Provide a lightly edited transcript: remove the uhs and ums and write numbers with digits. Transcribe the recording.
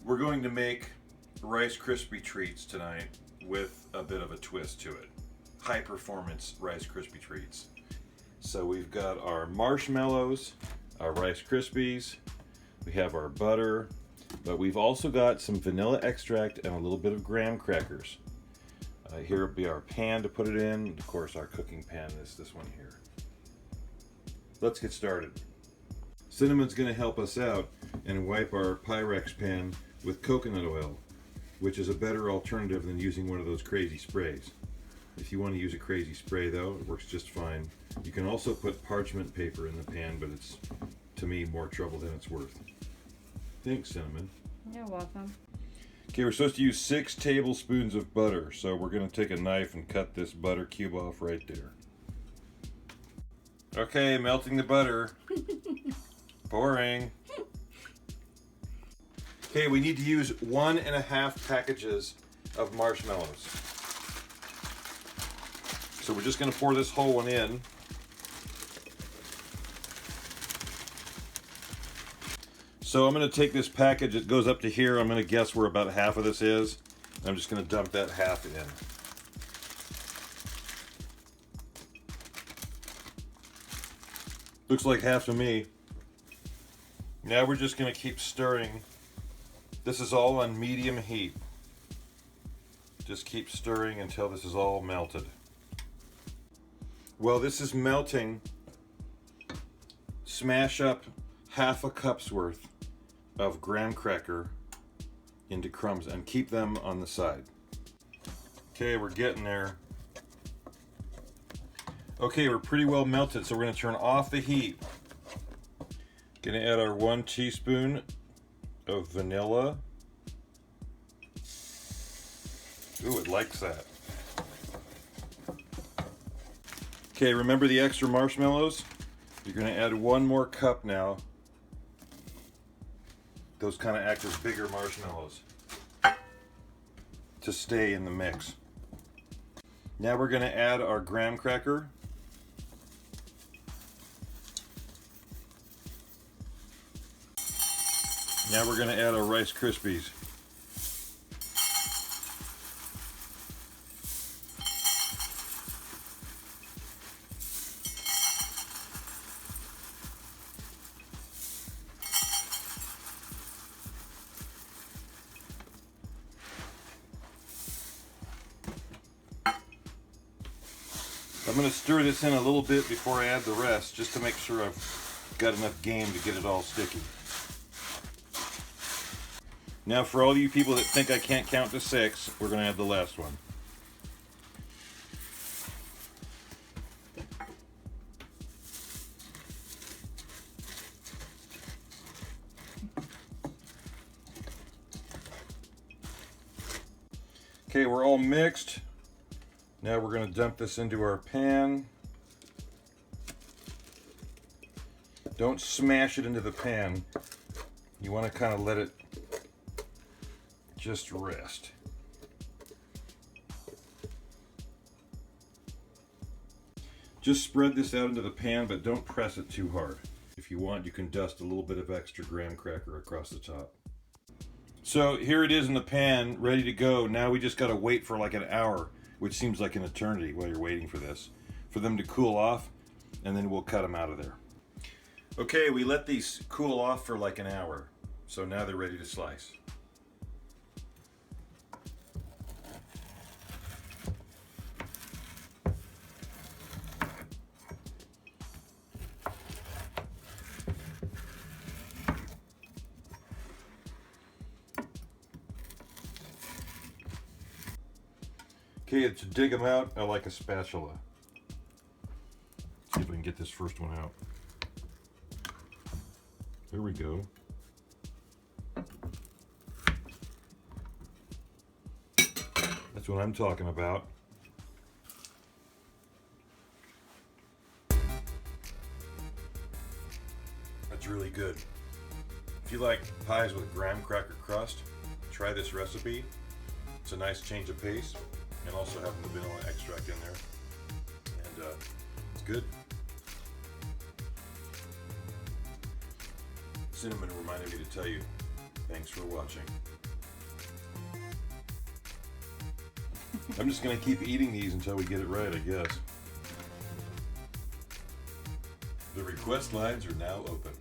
We're going to make Rice Krispie treats tonight with a bit of a twist to it. High performance Rice Krispie treats. So we've got our marshmallows, our Rice Krispies, we have our butter, but we've also got some vanilla extract and a little bit of graham crackers. Here will be our pan to put it in. Of course, our cooking pan is this one here. Let's get started. Cinnamon's going to help us out and wipe our pyrex pan with coconut oil, which is a better alternative than using one of those crazy sprays. If you want to use a crazy spray though, it works just fine. You can also put parchment paper in the pan, but it's, to me, more trouble than it's worth. Thanks, Cinnamon. You're welcome. Okay, we're supposed to use 6 tablespoons of butter, so we're going to take a knife and cut this butter cube off right there. Okay, melting the butter. Boring. Okay, we need to use 1.5 packages of marshmallows. So we're just going to pour this whole one in. So I'm going to take this package, it goes up to here, I'm going to guess where about half of this is. I'm just going to dump that half in. Looks like half to me. Now we're just going to keep stirring. This is all on medium heat. Just keep stirring until this is all melted. While this is melting, smash up half a cup's worth of graham cracker into crumbs and keep them on the side. Okay, we're getting there. Okay, we're pretty well melted, so we're going to turn off the heat. Going to add our 1 teaspoon of vanilla. Ooh, it likes that. Okay, remember the extra marshmallows? You're going to add 1 more cup now. Those kind of act as bigger marshmallows to stay in the mix. Now we're going to add our graham cracker. Now we're going to add our Rice Krispies. I'm going to stir this in a little bit before I add the rest, just to make sure I've got enough game to get it all sticky. Now for all you people that think I can't count to 6, we're going to add the last one. Okay, we're all mixed. Now we're going to dump this into our pan. Don't smash it into the pan. You want to kind of let it just rest. Just spread this out into the pan, but don't press it too hard. If you want, you can dust a little bit of extra graham cracker across the top. So here it is in the pan, ready to go. Now we just got to wait for like an hour, which seems like an eternity while you're waiting for this, for them to cool off, and then we'll cut them out of there. Okay, we let these cool off for like an hour, so now they're ready to slice. Okay, to dig them out, I like a spatula. See if I can get this first one out. There we go. That's what I'm talking about. That's really good. If you like pies with graham cracker crust, try this recipe. It's a nice change of pace, and also having the vanilla extract in there. And it's good. Cinnamon reminded me to tell you, thanks for watching. I'm just going to keep eating these until we get it right, I guess. The request lines are now open.